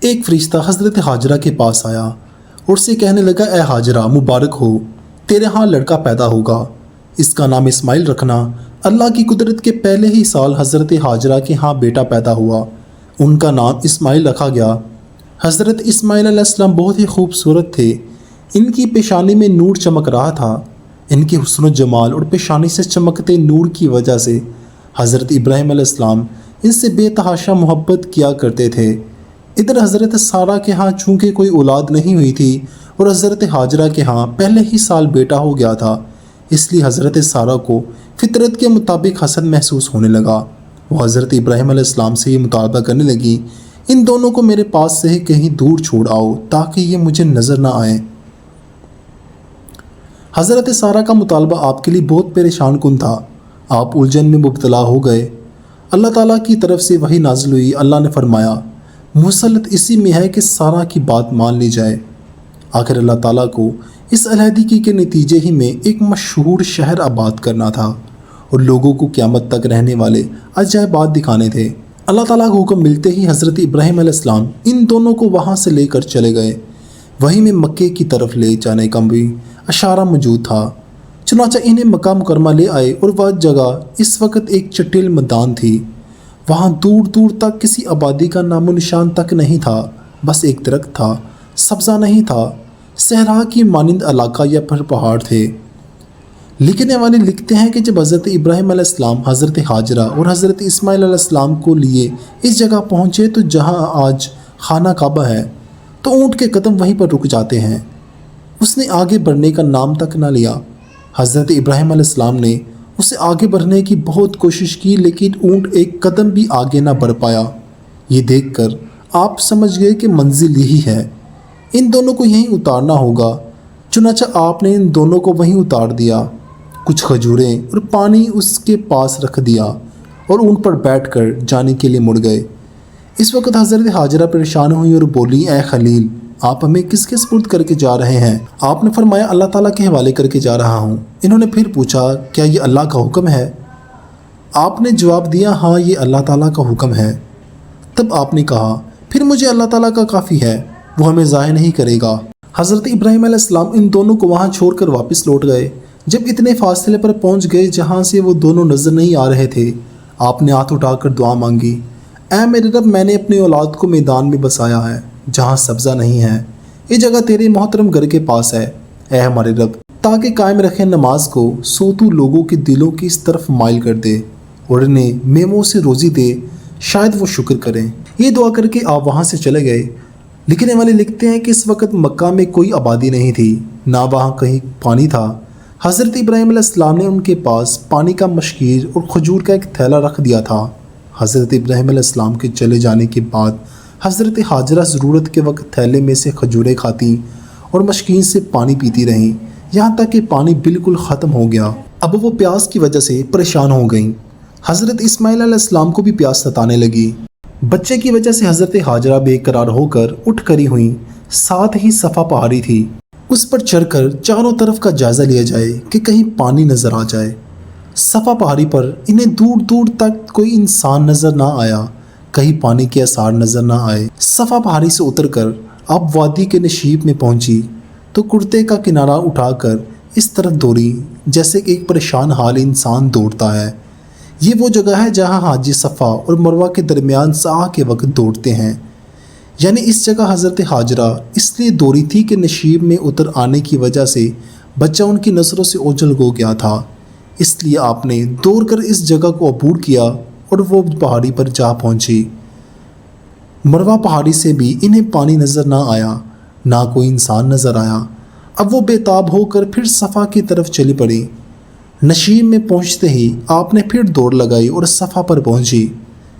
ایک فرشتہ حضرت حاجرہ کے پاس آیا اور اسے کہنے لگا، اے حاجرہ مبارک ہو، تیرے ہاں لڑکا پیدا ہوگا، اس کا نام اسماعیل رکھنا۔ اللہ کی قدرت کے پہلے ہی سال حضرت حاجرہ کے ہاں بیٹا پیدا ہوا، ان کا نام اسماعیل رکھا گیا۔ حضرت اسماعیل علیہ السلام بہت ہی خوبصورت تھے، ان کی پیشانی میں نور چمک رہا تھا۔ ان کے حسن و جمال اور پیشانی سے چمکتے نور کی وجہ سے حضرت ابراہیم علیہ السلام ان سے بے تحاشا محبت کیا کرتے تھے۔ ادھر حضرت سارہ کے ہاں چونکہ کوئی اولاد نہیں ہوئی تھی اور حضرت حاجرہ کے ہاں پہلے ہی سال بیٹا ہو گیا تھا، اس لیے حضرت سارہ کو فطرت کے مطابق حسد محسوس ہونے لگا۔ وہ حضرت ابراہیم علیہ السلام سے یہ مطالبہ کرنے لگی، ان دونوں کو میرے پاس سے کہیں دور چھوڑ آؤ تاکہ یہ مجھے نظر نہ آئیں۔ حضرت سارہ کا مطالبہ آپ کے لیے بہت پریشان کن تھا، آپ الجھن میں مبتلا ہو گئے۔ اللہ تعالیٰ کی طرف سے وحی نازل ہوئی، اللہ نے فرمایا مسلط اسی میں ہے کہ سارہ کی بات مان لی جائے۔ آخر اللہ تعالیٰ کو اس علیحدگی کے نتیجے ہی میں ایک مشہور شہر آباد کرنا تھا اور لوگوں کو قیامت تک رہنے والے عجائبات دکھانے تھے۔ اللہ تعالیٰ کو حکم ملتے ہی حضرت ابراہیم علیہ السلام ان دونوں کو وہاں سے لے کر چلے گئے۔ وہیں میں مکے کی طرف لے جانے کا بھی اشارہ موجود تھا، چنانچہ انہیں مکہ مکرمہ لے آئے اور وہ جگہ اس وقت ایک چٹیل میدان تھی۔ وہاں دور دور تک کسی آبادی کا نام و نشان تک نہیں تھا، بس ایک درخت تھا، سبزہ نہیں تھا، صحرا کی مانند علاقہ یا پھر پہاڑ تھے۔ لکھنے والے لکھتے ہیں کہ جب حضرت ابراہیم علیہ السلام حضرت حاجرہ اور حضرت اسماعیل علیہ السلام کو لیے اس جگہ پہنچے تو جہاں آج خانہ کعبہ ہے، تو اونٹ کے قدم وہیں پر رک جاتے ہیں۔ اس نے آگے بڑھنے کا نام تک نہ لیا۔ حضرت ابراہیم علیہ السلام نے اسے آگے بڑھنے کی بہت کوشش کی، لیکن اونٹ ایک قدم بھی آگے نہ بڑھ پایا۔ یہ دیکھ کر آپ سمجھ گئے کہ منزل یہی ہے، ان دونوں کو یہیں اتارنا ہوگا۔ چنانچہ آپ نے ان دونوں کو وہیں اتار دیا، کچھ کھجوریں اور پانی اس کے پاس رکھ دیا اور اونٹ پر بیٹھ کر جانے کے لیے مڑ گئے۔ اس وقت حضرت حاجرہ پریشان ہوئی اور بولی، اے خلیل، آپ ہمیں کس کے سپرد کر کے جا رہے ہیں؟ آپ نے فرمایا اللہ تعالیٰ کے حوالے کر کے جا رہا ہوں۔ انہوں نے پھر پوچھا، کیا یہ اللہ کا حکم ہے؟ آپ نے جواب دیا، ہاں یہ اللہ تعالیٰ کا حکم ہے۔ تب آپ نے کہا، پھر مجھے اللہ تعالیٰ کا کافی ہے، وہ ہمیں ضائع نہیں کرے گا۔ حضرت ابراہیم علیہ السلام ان دونوں کو وہاں چھوڑ کر واپس لوٹ گئے۔ جب اتنے فاصلے پر پہنچ گئے جہاں سے وہ دونوں نظر نہیں آ رہے تھے، آپ نے ہاتھ اٹھا کر دعا مانگی، اے میرے رب، میں نے اپنی اولاد کو میدان میں بسایا ہے جہاں سبزہ نہیں ہے، یہ جگہ تیرے محترم گھر کے پاس ہے، اے ہمارے رب، تاکہ قائم رکھیں نماز کو، سو تو لوگوں کے دلوں کی اس طرف مائل کر دے اور انہیں میووں سے روزی دے، شاید وہ شکر کریں۔ یہ دعا کر کے آپ وہاں سے چلے گئے۔ لکھنے والے لکھتے ہیں کہ اس وقت مکہ میں کوئی آبادی نہیں تھی، نہ وہاں کہیں پانی تھا۔ حضرت ابراہیم علیہ السلام نے ان کے پاس پانی کا مشکیر اور کھجور کا ایک تھیلا رکھ دیا تھا۔ حضرت ابراہیم علیہ السلام کے چلے جانے کے بعد حضرت حاجرہ ضرورت کے وقت تھیلے میں سے کھجوریں کھاتیں اور مشکین سے پانی پیتی رہیں، یہاں تک کہ پانی بالکل ختم ہو گیا۔ اب وہ پیاس کی وجہ سے پریشان ہو گئیں۔ حضرت اسماعیل علیہ السلام کو بھی پیاس ستانے لگی۔ بچے کی وجہ سے حضرت حاجرہ بے قرار ہو کر اٹھ کھڑی ہوئیں۔ ساتھ ہی صفا پہاڑی تھی، اس پر چڑھ کر چاروں طرف کا جائزہ لیا جائے کہ کہیں پانی نظر آ جائے۔ صفا پہاڑی پر انہیں دور دور تک کوئی انسان نظر نہ آیا، کہیں پانی کے آثار نظر نہ آئے۔ صفا پہاڑی سے اتر کر اب وادی کے نشیب میں پہنچی تو کرتے کا کنارہ اٹھا کر اس طرح دوڑی جیسے کہ ایک پریشان حال انسان دوڑتا ہے۔ یہ وہ جگہ ہے جہاں حاجی صفا اور مروہ کے درمیان سعی کے وقت دوڑتے ہیں، یعنی اس جگہ حضرت حاجرہ اس لیے دوڑی تھی کہ نشیب میں اتر آنے کی وجہ سے بچہ ان کی نظروں سے اوجھل ہو گیا تھا، اس لیے آپ نے دوڑ کر اس جگہ کو عبور کیا اور وہ پہاڑی پر جا پہنچی۔ مروہ پہاڑی سے بھی انہیں پانی نظر نہ آیا، نہ کوئی انسان نظر آیا۔ اب وہ بے تاب ہو کر پھر صفا کی طرف چلی پڑی۔ نشیب میں پہنچتے ہی آپ نے پھر دوڑ لگائی اور صفا پر پہنچی۔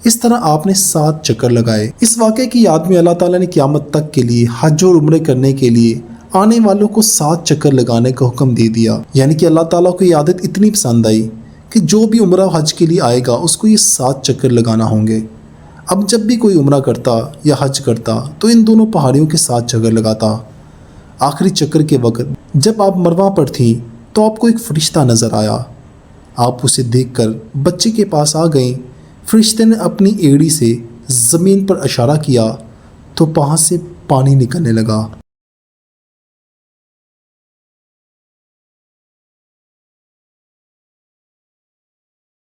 اس طرح آپ نے 7 چکر لگائے۔ اس واقعے کی یاد میں اللہ تعالیٰ نے قیامت تک کے لیے حج اور عمرے کرنے کے لیے آنے والوں کو 7 چکر لگانے کا حکم دے دیا، یعنی کہ اللہ تعالیٰ کو یہ عادت اتنی پسند آئی کہ جو بھی عمرہ حج کے لیے آئے گا اس کو یہ 7 چکر لگانا ہوں گے۔ اب جب بھی کوئی عمرہ کرتا یا حج کرتا تو ان دونوں پہاڑیوں کے 7 چکر لگاتا۔ آخری چکر کے وقت جب آپ مروہ پر تھیں تو آپ کو ایک فرشتہ نظر آیا۔ آپ اسے دیکھ کر بچے کے پاس آ گئیں۔ فرشتے نے اپنی ایڑی سے زمین پر اشارہ کیا تو وہاں سے پانی نکلنے لگا۔